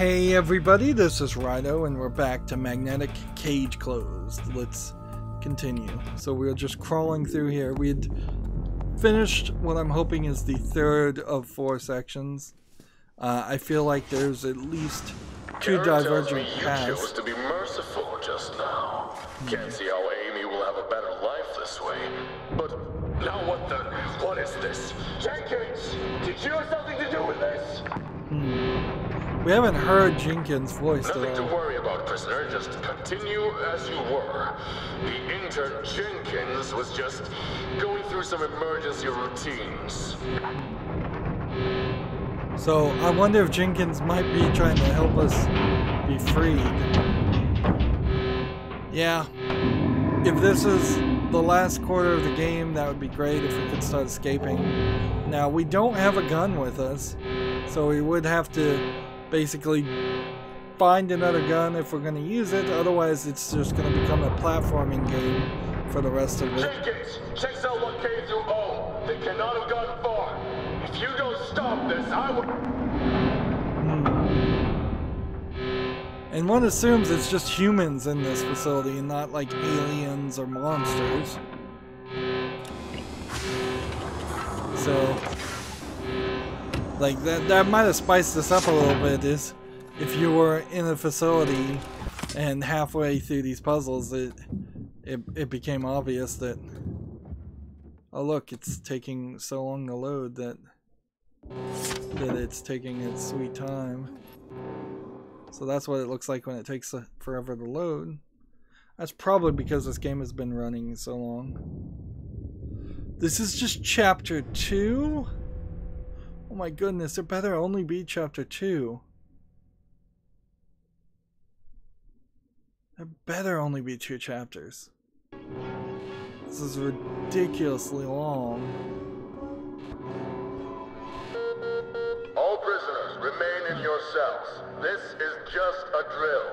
Hey everybody, this is Rydo and we're back to Magnetic Cage Closed. Let's continue. So we're just crawling through here. We had finished what I'm hoping is the third of 4 sections. I feel like there's at least 2 divergent paths. You chose to be merciful just now. Can't see how Amy will have a better life this way. But now what is this? Jenkins, did you have something to do with this? We haven't heard Jenkins' voice at all. Nothing to worry about, prisoner. Just continue as you were. The intern Jenkins was just going through some emergency routines. So I wonder if Jenkins might be trying to help us be freed. Yeah. If this is the last quarter of the game, that would be great if we could start escaping. Now, we don't have a gun with us, so we would have to basically find another gun if we're going to use it. Otherwise, it's just going to become a platforming game for the rest of it. Jenkins, checks out what came through O. They cannot have gone far. If you don't stop this, I will... And one assumes it's just humans in this facility and not like aliens or monsters. So, like that might have spiced this up a little bit, is if you were in a facility and halfway through these puzzles it became obvious that, oh look, it's taking so long to load that it's taking its sweet time. So that's what it looks like when it takes forever to load. That's probably because this game has been running so long. This is just chapter 2? Oh my goodness, there better only be chapter 2. There better only be 2 chapters. This is ridiculously long. All prisoners remain in your cells. This is just a drill.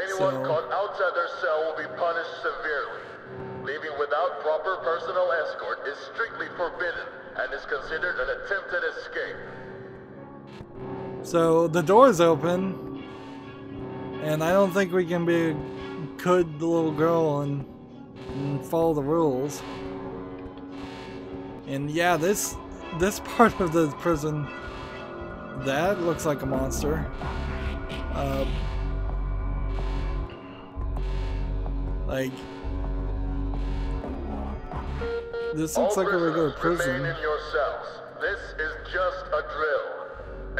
Anyone caught outside their cell will be punished severely. Leaving without proper personal escort is strictly forbidden and is considered an attempted escape. So the door's open, and I don't think we can be a good little girl and follow the rules. And yeah, this part of the prison, that looks like a monster. Like, this looks like a regular prison. Remain in your cells. This is just a drill.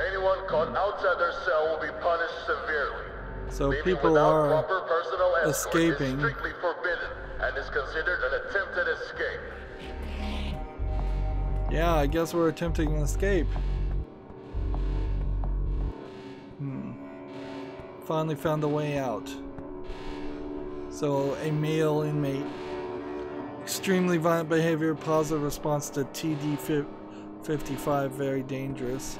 Anyone caught outside their cell will be punished severely. So Leaving people are proper personal escaping. is strictly forbidden and is considered an attempted escape. Yeah, I guess we're attempting an escape. Finally found a way out. So, a male inmate. Extremely violent behavior, positive response to TD-55, very dangerous.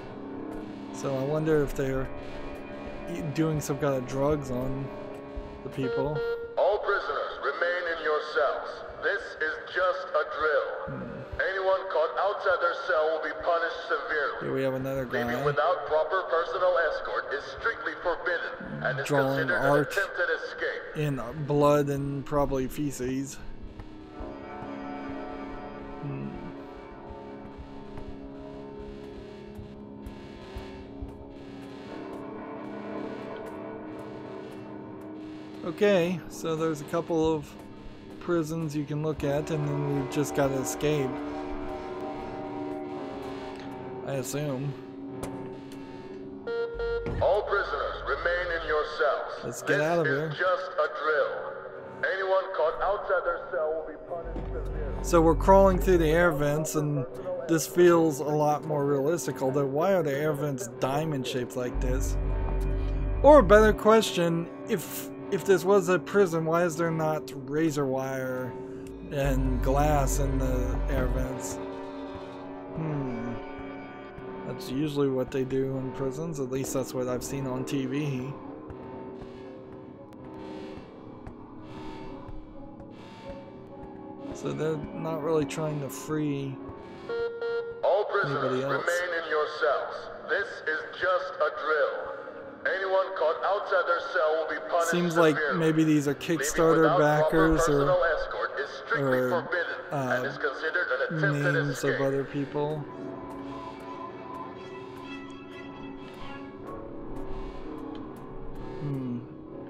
So I wonder if they're doing some kind of drugs on the people. All prisoners remain in your cells. This is just a drill. Anyone caught outside their cell will be punished severely. Here we have another guy. Leaving without proper personal escort is strictly forbidden and is drawing considered art an attempted escape. in blood and probably feces. Okay, so there's a couple of prisons you can look at, and then we've just got to escape, I assume. All prisoners remain in your cells. Let's get out of here. This is just a drill. Anyone caught outside their cell will be punished severely. So we're crawling through the air vents, and this feels a lot more realistic, although why are the air vents diamond shaped like this? Or a better question, if this was a prison, why is there not razor wire and glass in the air vents? That's usually what they do in prisons, at least that's what I've seen on TV. So they're not really trying to free All prisoners anybody else. remain in your cells. This is just a drill. Anyone caught outside their cell will be punished Seems like severely. maybe these are Kickstarter backers or names of other people.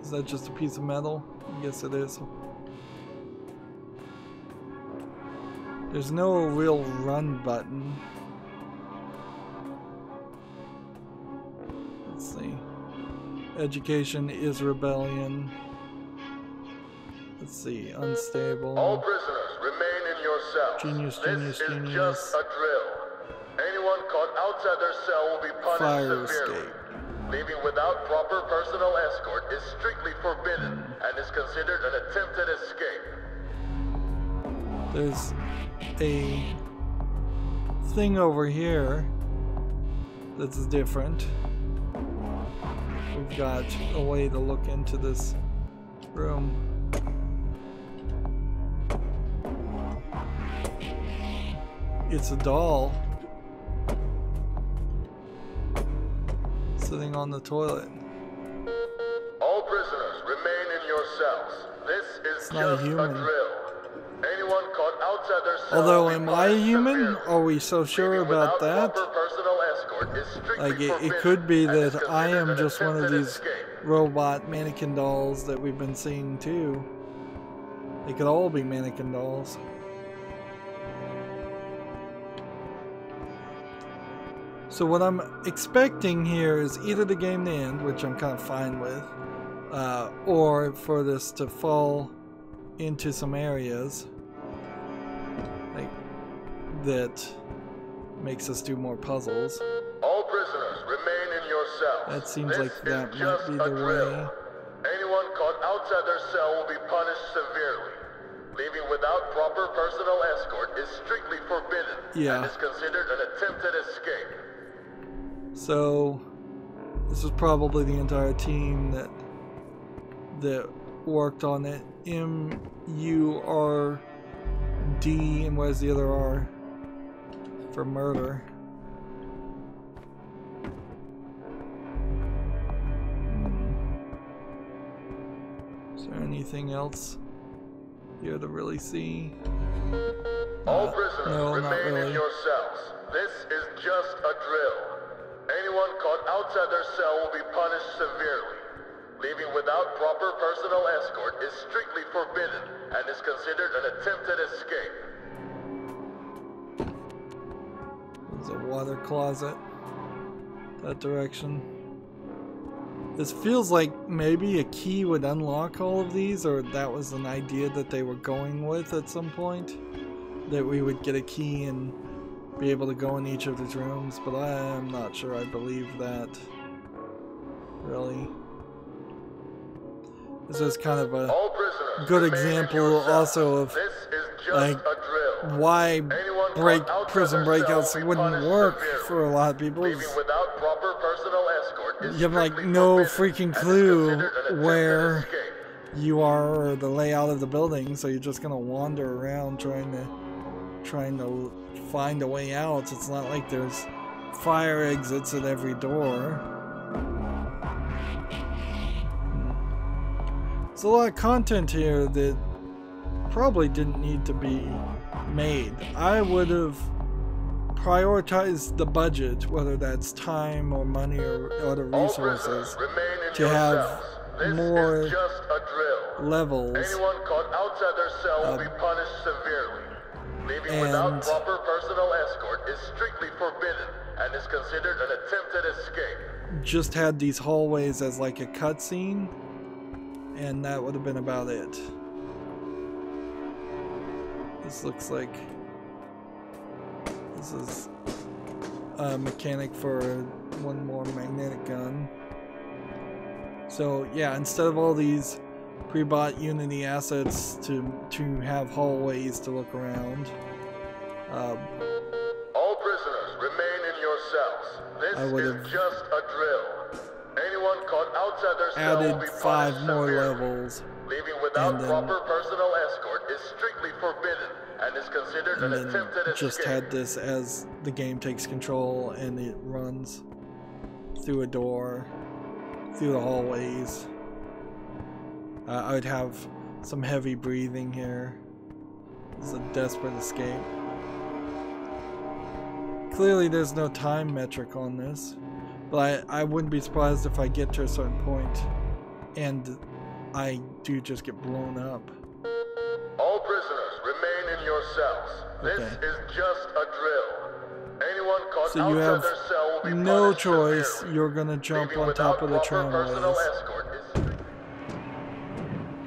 Is that just a piece of metal? I guess it is. There's no real run button. Let's see. Education is rebellion. Let's see. Unstable. All prisoners remain in your cells. Genius. This is just a drill. Anyone caught outside their cell will be punished Fire severely. escape. Leaving without proper personal escort is strictly forbidden and is considered an attempted escape. There's a thing over here that's different. We've got a way to look into this room. It's a doll sitting on the toilet. All prisoners remain in your cells. This is not a just a human. drill. Anyone caught outside their cell Although, will be am I a punished human? severely. Are we so sure Leaving about without that? proper personal escort is strictly Like, it forbidden could be and is that I considered am an just one of attempted these escape. robot mannequin dolls that we've been seeing too. They could all be mannequin dolls. So what I'm expecting here is either the game to end, which I'm kind of fine with, or for this to fall into some areas like that makes us do more puzzles. All prisoners remain in your cells. That seems This like is that might just be a the drill. way. Anyone caught outside their cell will be punished severely. Leaving without proper personal escort is strictly forbidden Yeah. and is considered an attempted escape. So this was probably the entire team that worked on it. M-U-R-D, and where's the other R? For murder. Is there anything else here to really see? All prisoners no, not remain really. in your cells. This is just a drill. Anyone caught outside their cell will be punished severely. Leaving without proper personal escort is strictly forbidden and is considered an attempted escape. There's a water closet. That direction. This feels like maybe a key would unlock all of these, or that was an idea that they were going with at some point. That we would get a key and be able to go in each of these rooms, but I'm not sure I believe that. Really. This is kind of a good example also of like why prison breakouts wouldn't work for a lot of people. You have like no freaking clue where you are or the layout of the building, so you're just gonna wander around trying to find a way out. It's not like there's fire exits at every door. There's a lot of content here that probably didn't need to be made. I would have prioritized the budget, whether that's time or money or other resources, to have more levels. Anyone caught outside their cell will be punished severely. Leaving without proper personal escort is strictly forbidden and is considered an attempted escape. Just had these hallways as like a cutscene, and that would have been about it. This looks like this is a mechanic for one more magnetic gun. So yeah, instead of all these pre-bought Unity assets to have hallways to look around. All prisoners remain in your cells. This is just a drill. Anyone caught outside their cell will be added 5 punished more severely. levels. Leaving without proper personal escort is strictly forbidden and is considered an attempted escape. Just had this as the game takes control and it runs through a door through the hallways. I would have some heavy breathing here. This is a desperate escape. Clearly there's no time metric on this, but I wouldn't be surprised if I get to a certain point and I do just get blown up. All prisoners remain in your cells. This is just a drill. Anyone caught so you outside have their cell will be no punished choice. severely. You're gonna jump Leaving on top of the without proper personal tramways. escort is...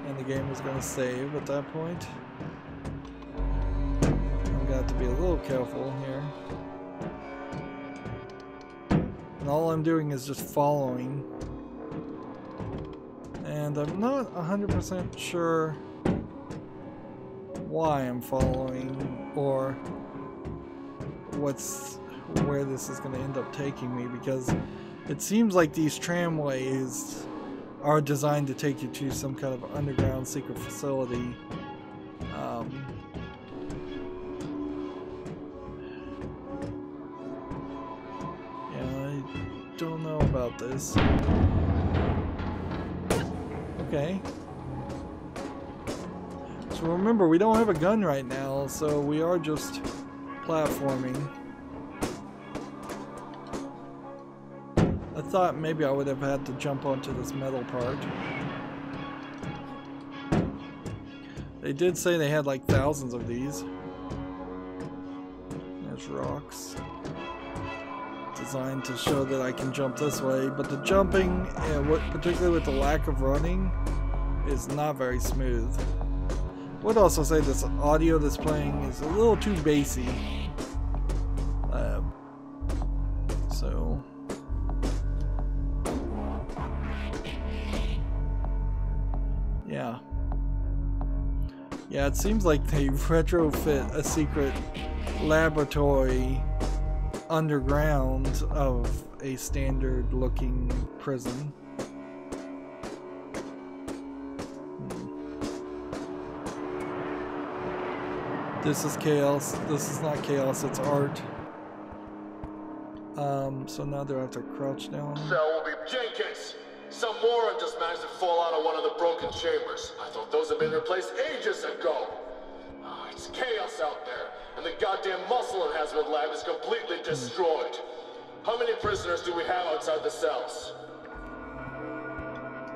And the game is going to save at that point. I'm going to have to be a little careful here. And all I'm doing is just following. And I'm not 100% sure why I'm following or where this is going to end up taking me, because it seems like these tramways are designed to take you to some kind of underground secret facility. Yeah, I don't know about this. Okay. So remember, we don't have a gun right now, so we are just platforming. I thought maybe I would have had to jump onto this metal part. They did say they had like thousands of these. There's rocks. Designed to show that I can jump this way, but the jumping, particularly with the lack of running, is not very smooth. I would also say this audio that's playing is a little too bassy. So... Yeah, it seems like they retrofit a secret laboratory underground of a standard looking prison. This is chaos. This is not chaos, it's art. So now do I have to crouch down? Cell will be Jenkins! Some moron just managed to fall out of one of the broken chambers. I thought those had been replaced ages ago. Oh, it's chaos out there, and the goddamn muscle enhancement lab is completely destroyed. How many prisoners do we have outside the cells?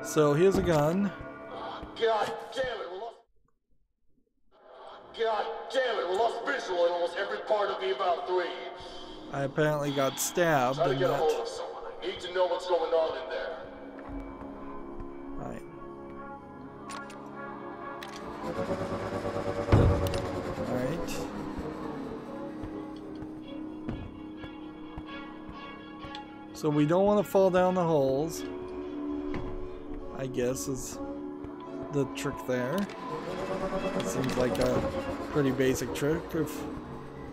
So here's a gun. God damn it, we lost... God damn it, we lost visual in almost every part of Eval 3. I apparently got stabbed. Try to get a hold of someone. I need to know what's going on in there. Alright. So we don't want to fall down the holes, I guess, is the trick there. It seems like a pretty basic trick if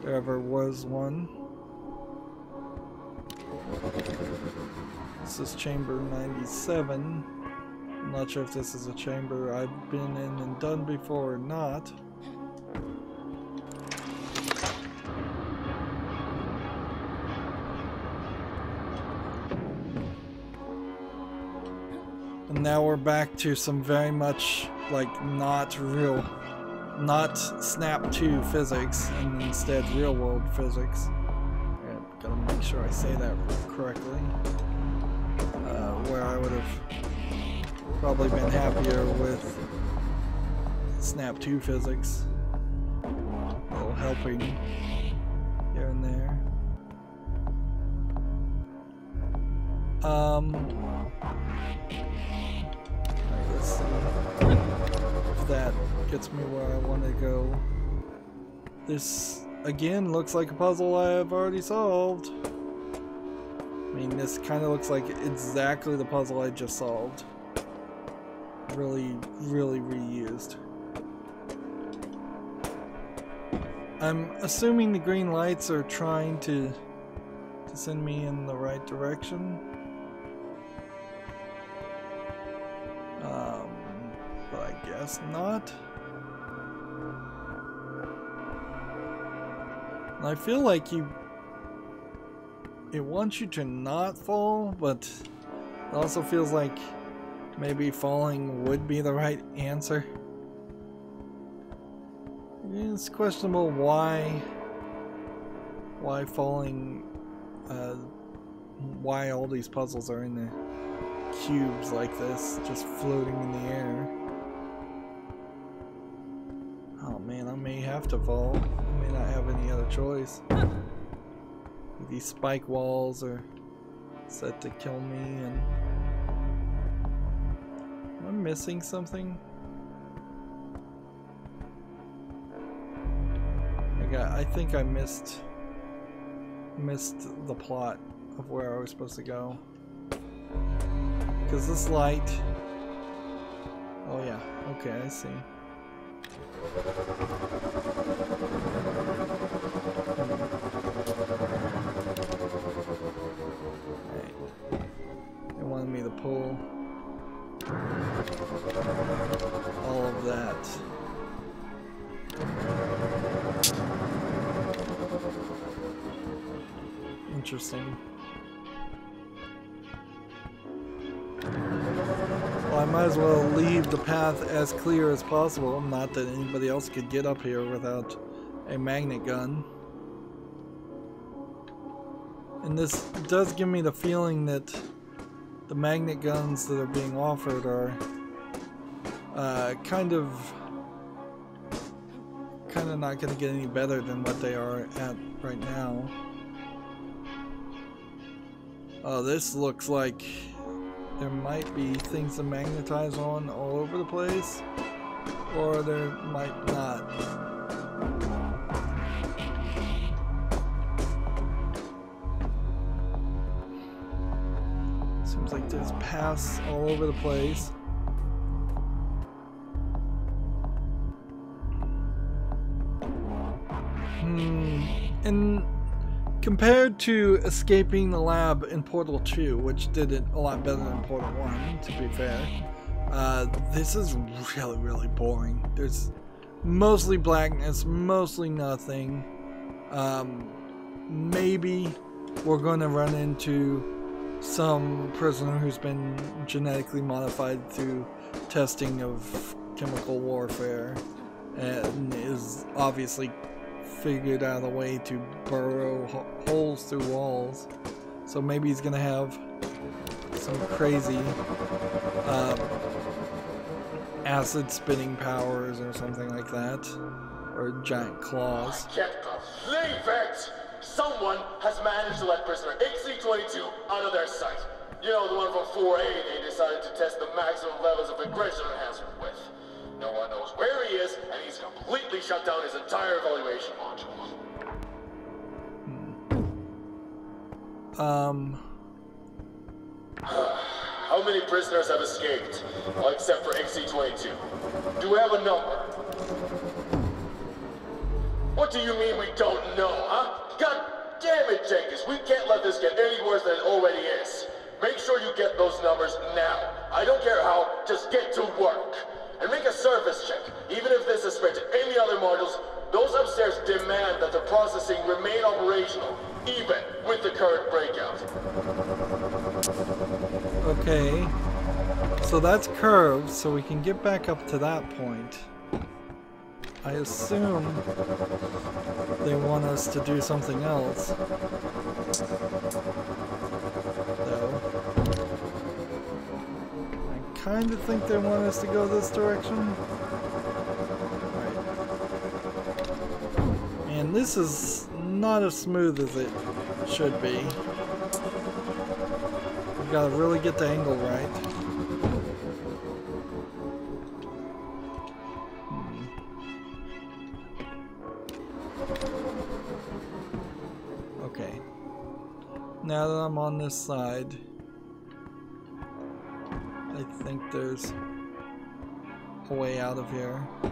there ever was one. This is chamber 97. I'm not sure if this is a chamber I've been in and done before or not. And now we're back to some very much like not Snap 2 physics, and instead real world physics. I'm gotta make sure I say that correctly. Where I would have probably been happier with Snap 2 physics. A little helping here and there. Let's see if that gets me where I want to go. This again looks like a puzzle I have already solved. I mean, this kind of looks like exactly the puzzle I just solved. Really, really reused. I'm assuming the green lights are trying to send me in the right direction. But I guess not. And I feel like it wants you to not fall, but It also feels like maybe falling would be the right answer. It's questionable why falling, why all these puzzles are in the cubes like this, just floating in the air. Oh man, I may have to fall. I may not have any other choice. These spike walls are set to kill me, and am I missing something? I think I missed the plot of where I was supposed to go. Because this light... Oh yeah, okay, I see. Right. They wanted me to pull all of that. Interesting. Well, I might as well leave the path as clear as possible, not that anybody else could get up here without a magnet gun. And this does give me the feeling that the magnet guns that are being offered are kind of not going to get any better than what they are at right now. Oh, this looks like there might be things to magnetize on all over the place, or there might not. Seems like there's paths all over the place. And compared to escaping the lab in Portal 2, which did it a lot better than Portal 1, to be fair, this is really, really boring. There's mostly blackness, mostly nothing. Maybe we're going to run into some prisoner who's been genetically modified through testing of chemical warfare and is obviously figured out a way to burrow holes through walls. So maybe he's gonna have some crazy acid spitting powers or something like that, or giant claws. I can't believe it! Someone has managed to let prisoner XC22 out of their sight. You know, the one from 4A they decided to test the maximum levels of aggression enhancement with. No one knows where he is, and he's completely shut down his entire evaluation module. How many prisoners have escaped? Well, except for XC22. Do we have a number? What do you mean we don't know, huh? God damn it, Jenkins, we can't let this get any worse than it already is. Make sure you get those numbers now. I don't care how, just get to work. And make a service check. Even if this is spread to any other modules, those upstairs demand that the processing remain operational, even with the current breakout. Okay, so that's curved, so we can get back up to that point. I assume they want us to do something else, though. I kind of think they want us to go this direction. Right. And this is not as smooth as it should be. We've got to really get the angle right. Okay. Now that I'm on this side, I think there's a way out of here. There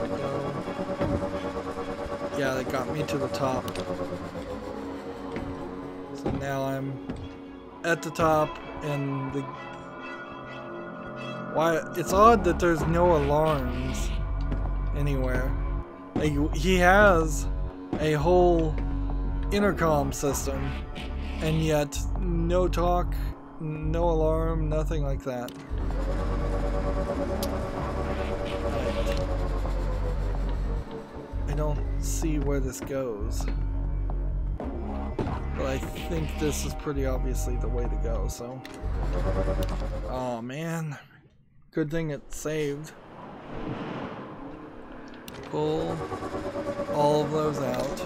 we go. Yeah, that got me to the top. So now I'm at the top, and the... Why? It's odd that there's no alarms anywhere. Like, he has a whole intercom system, and yet no talk, no alarm, nothing like that. I don't see where this goes, but I think this is pretty obviously the way to go, so. Oh man, good thing it saved. Pull all of those out,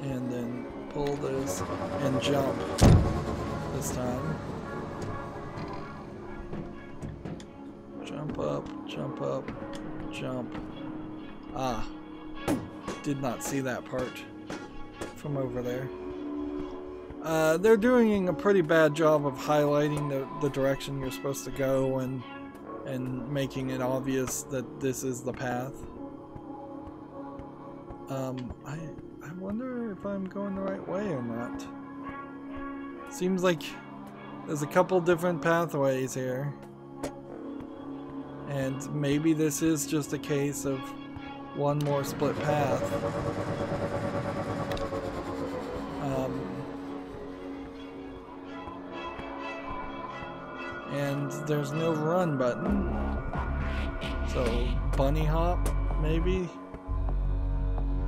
and then pull those and jump this time. Jump up, jump up, jump. Ah, did not see that part from over there. They're doing a pretty bad job of highlighting the direction you're supposed to go and making it obvious that this is the path. I wonder if I'm going the right way or not. Seems like there's a couple different pathways here. And maybe this is just a case of one more split path. And there's no run button. So bunny hop, maybe?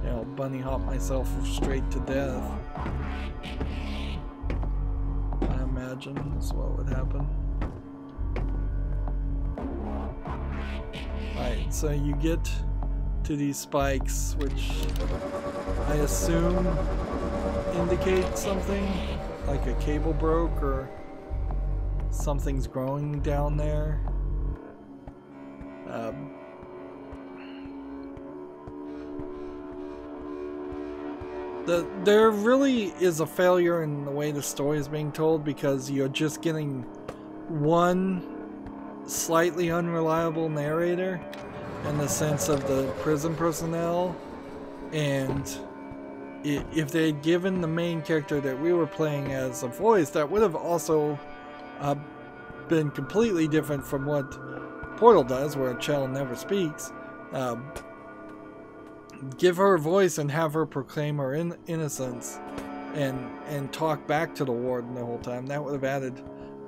Yeah, I'll bunny hop myself straight to death. I imagine is what would happen. Alright, so you get to these spikes, which I assume indicate something, like a cable broke or something's growing down there. There really is a failure in the way the story is being told, because you're just getting one slightly unreliable narrator in the sense of the prison personnel, and if they had given the main character that we were playing as a voice, that would have also been completely different from what Portal does, where Chell never speaks. Give her a voice and have her proclaim her innocence and talk back to the Warden the whole time. That would have added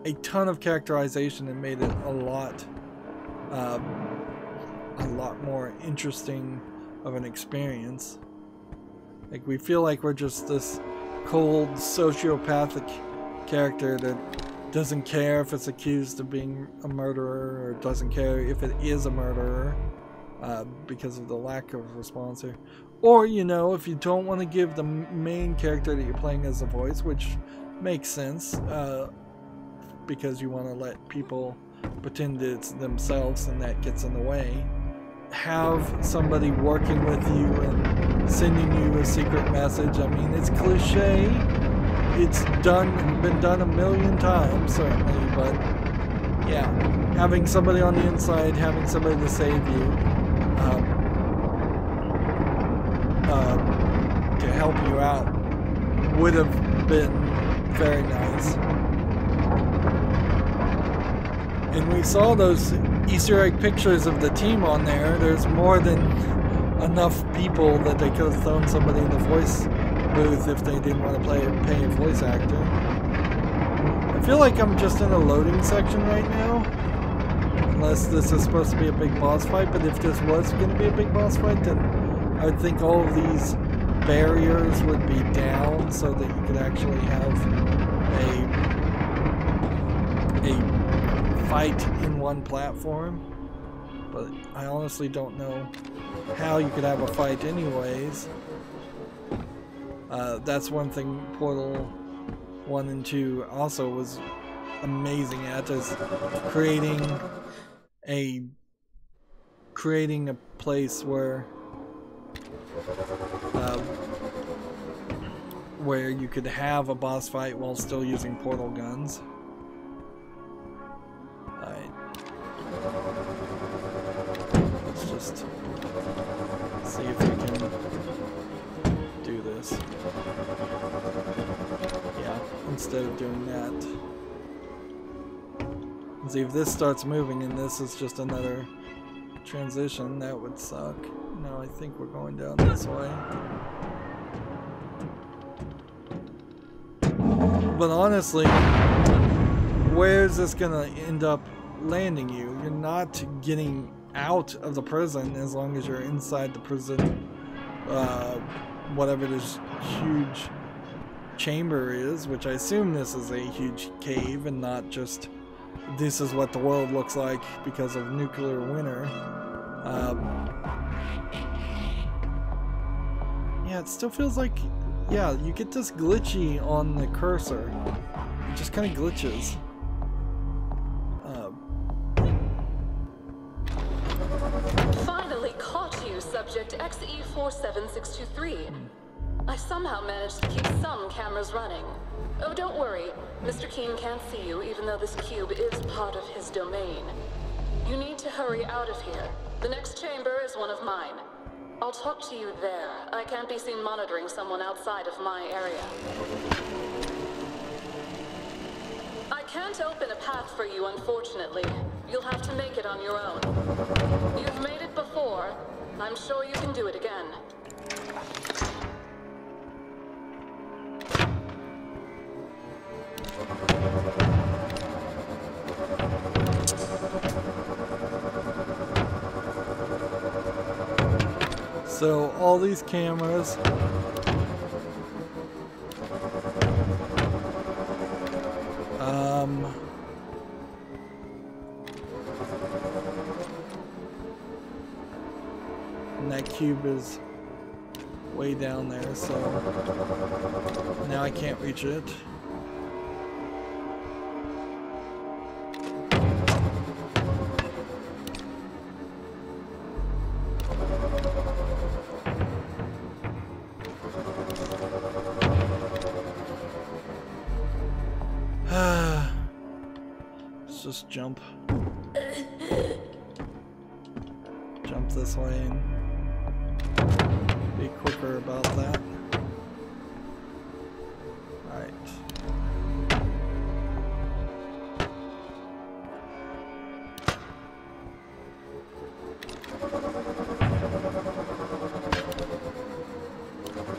a ton of characterization and made it a lot more interesting of an experience. Like, we feel like we're just this cold sociopathic character that doesn't care if it's accused of being a murderer, or doesn't care if it is a murderer, because of the lack of response here. Or, you know, if you don't want to give the main character that you're playing as a voice, which makes sense, because you want to let people pretend it's themselves and that gets in the way, have somebody working with you and sending you a secret message. I mean, it's cliche, it's been done a million times certainly, but yeah, having somebody on the inside, having somebody to save you, to help you out, would have been very nice. And we saw those Easter egg pictures of the team on there. There's more than enough people that they could have thrown somebody in the voice booth if they didn't want to pay a voice actor. I feel like I'm just in a loading section right now, unless this is supposed to be a big boss fight. But if this was going to be a big boss fight, then I would think all of these barriers would be down so that you could actually have a fight in one platform. But I honestly don't know how you could have a fight anyways. That's one thing Portal 1 and 2 also was amazing at, is creating a place where you could have a boss fight while still using portal guns. Alright. Let's just see if we can do this. Yeah, instead of doing that. See if this starts moving and this is just another transition, that would suck. No, I think we're going down this way. But honestly, where's this gonna end up landing you? You're not getting out of the prison as long as you're inside the prison, whatever this huge chamber is, which I assume this is a huge cave and not just this is what the world looks like because of nuclear winter. Yeah, it still feels like, yeah, you get this glitchy on the cursor. It just kind of glitches. Finally caught you, subject XE47623. I somehow managed to keep some cameras running. Oh, don't worry. Mr. Keene can't see you, even though this cube is part of his domain. You need to hurry out of here. The next chamber is one of mine. I'll talk to you there. I can't be seen monitoring someone outside of my area. I can't open a path for you, unfortunately. You'll have to make it on your own. You've made it before. I'm sure you can do it again. So all these cameras, and that cube is way down there, so now I can't reach it. Let's just jump. Jump this way and be quicker about that. Alright.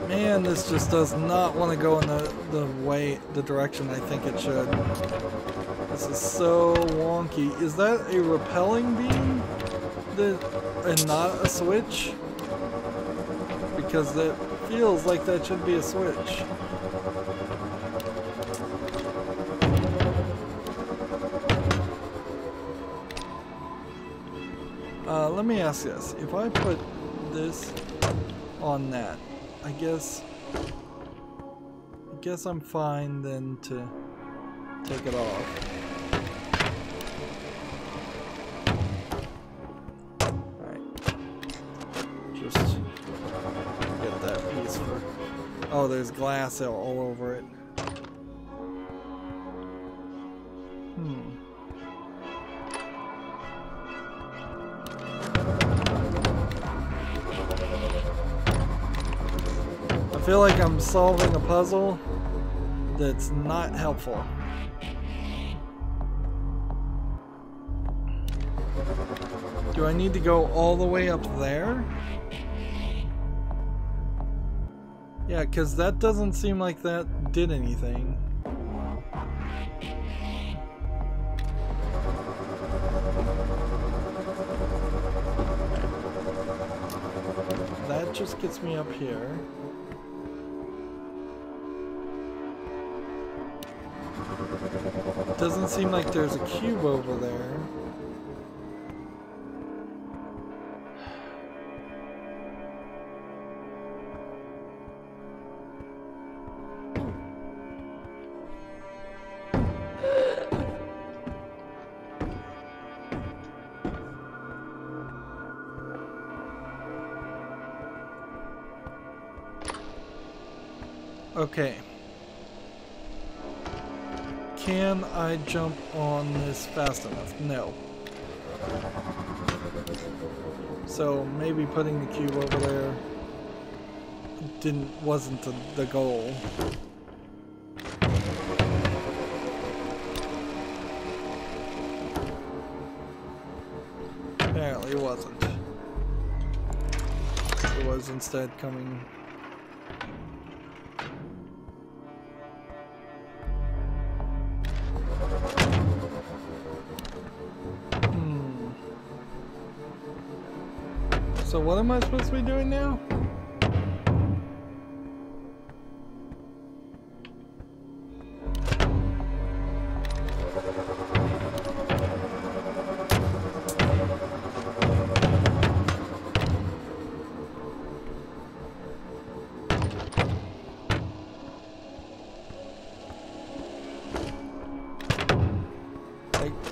Man, this just does not want to go in the direction I think it should. This is so wonky. Is that a repelling beam? And not a switch? Because it feels like that should be a switch. Let me ask this. If I put this on that, I guess I'm fine then to take it off. Alright. Just get that piece for... Oh, there's glass all over it. I feel like I'm solving a puzzle that's not helpful. Do I need to go all the way up there? Yeah, because that doesn't seem like that did anything. That just gets me up here. Doesn't seem like there's a cube over there. Okay. Can I jump on this fast enough? No. So maybe putting the cube over there wasn't the goal. Apparently it wasn't. It was instead coming. So what am I supposed to be doing now?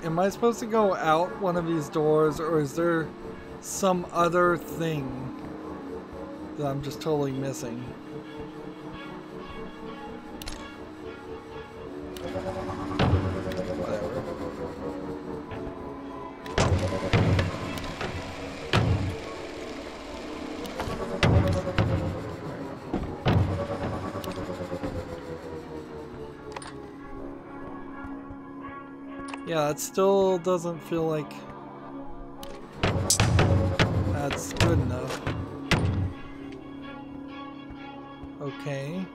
Am I supposed to go out one of these doors, or is there some other thing that I'm just totally missing? Whatever. Yeah, it still doesn't feel like that's good enough. Okay.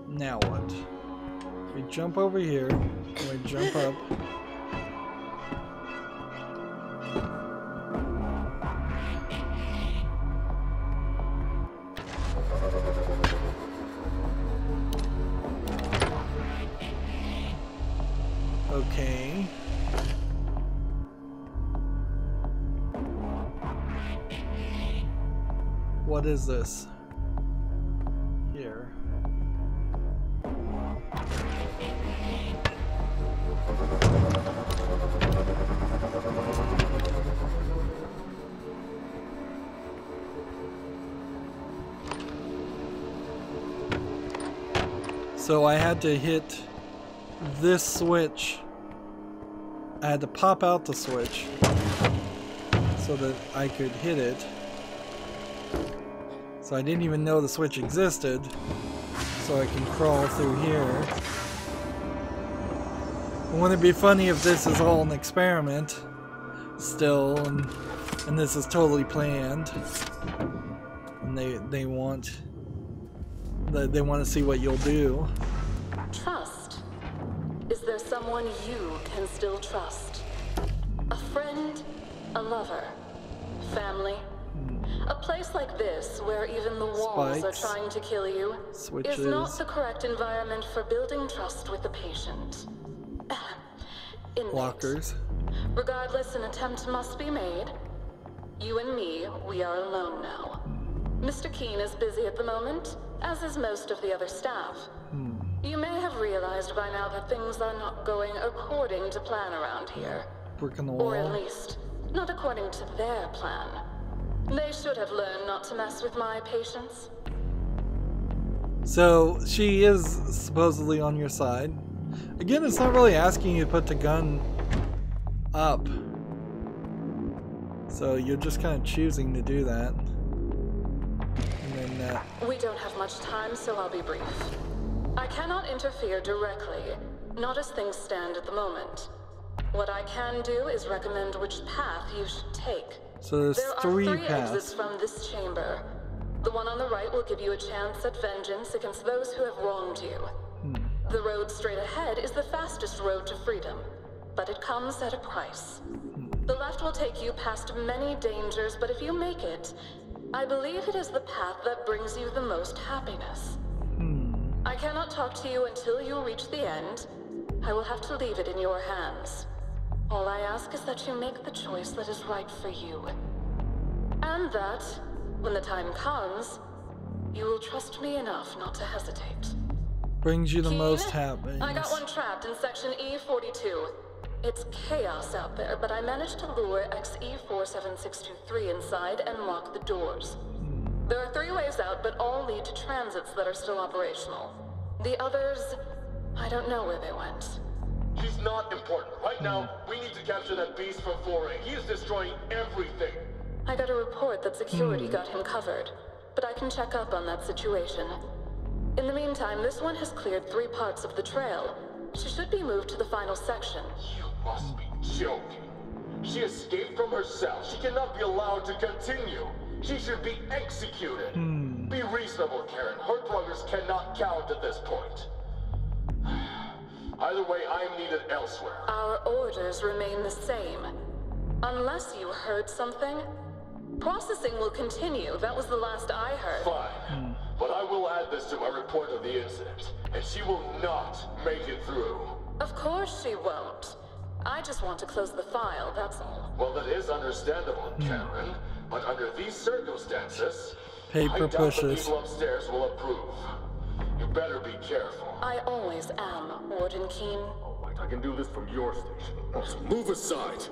Now what? We jump over here, and we jump up. Okay. What is this? Here. So I had to hit this switch. I had to pop out the switch so that I could hit it. So I didn't even know the switch existed, so I can crawl through here. Wouldn't it be funny if this is all an experiment still, and this is totally planned, and they want to see what you'll do. Trust. Is there someone you can still trust? A friend? A lover? Family? A place like this, where even the walls are trying to kill you, is not the correct environment for building trust with the patient. Lockers. Regardless, an attempt must be made. You and me, we are alone now. Mr. Keene is busy at the moment, as is most of the other staff. You may have realized by now that things are not going according to plan around here. Brick in the wall. Or at least, not according to their plan. They should have learned not to mess with my patients. So, she is supposedly on your side. Again, it's not really asking you to put the gun up. So, you're just kind of choosing to do that. And then, we don't have much time, so I'll be brief. I cannot interfere directly, not as things stand at the moment. What I can do is recommend which path you should take. So there's three paths. Exits from this chamber. The one on the right will give you a chance at vengeance against those who have wronged you. The road straight ahead is the fastest road to freedom, but it comes at a price. The left will take you past many dangers, but if you make it, I believe it is the path that brings you the most happiness. I cannot talk to you until you reach the end. I will have to leave it in your hands. All I ask is that you make the choice that is right for you. And that, when the time comes, you will trust me enough not to hesitate. Brings you the Keene, most happiness. I got one trapped in section E42. It's chaos out there, but I managed to lure XE47623 inside and lock the doors. There are 3 ways out, but all lead to transits that are still operational. The others, I don't know where they went. He's not important. Right now, we need to capture that beast from 4A. He is destroying everything. I got a report that security got him covered, but I can check up on that situation. In the meantime, this one has cleared 3 parts of the trail. She should be moved to the final section. You must be joking. She escaped from her cell. She cannot be allowed to continue. She should be executed. Be reasonable, Karen. Her progress cannot count at this point. Either way, I am needed elsewhere. Our orders remain the same. Unless you heard something, Processing will continue. That was the last I heard. Fine. But I will add this to my report of the incident, and she will not make it through. Of course she won't. I just want to close the file, that's all. Well, that is understandable, Karen. But under these circumstances, Paper I doubt the pushes. people upstairs will approve. You better be careful. I always am, Warden Keen. All right, I can do this from your station. Move aside.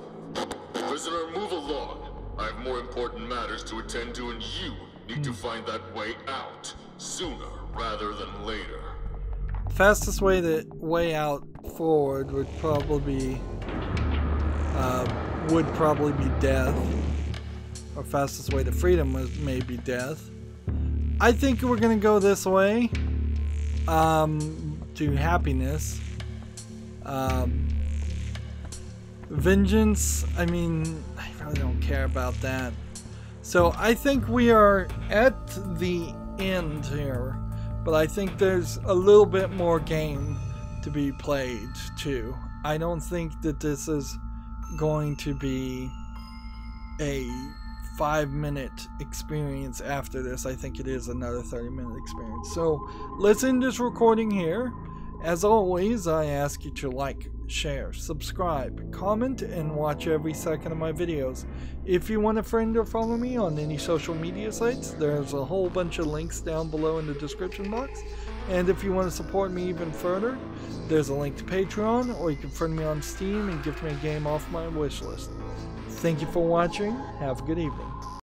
Prisoner, move along. I have more important matters to attend to, and you need to find that way out sooner rather than later. Fastest way out forward would probably be death. Or fastest way to freedom may be death. I think we're gonna go this way. To happiness. Vengeance, I mean, I really don't care about that. So I think we are at the end here, but I think there's a little bit more game to be played too. I don't think that this is going to be a 5-minute experience after this. I think it is another 30-minute experience. So let's end this recording here. As always, I ask you to like, share, subscribe, comment, and watch every second of my videos. If you want a friend or follow me on any social media sites, there's a whole bunch of links down below in the description box. And if you want to support me even further, there's a link to Patreon, or you can friend me on Steam and gift me a game off my wish list. Thank you for watching. Have a good evening.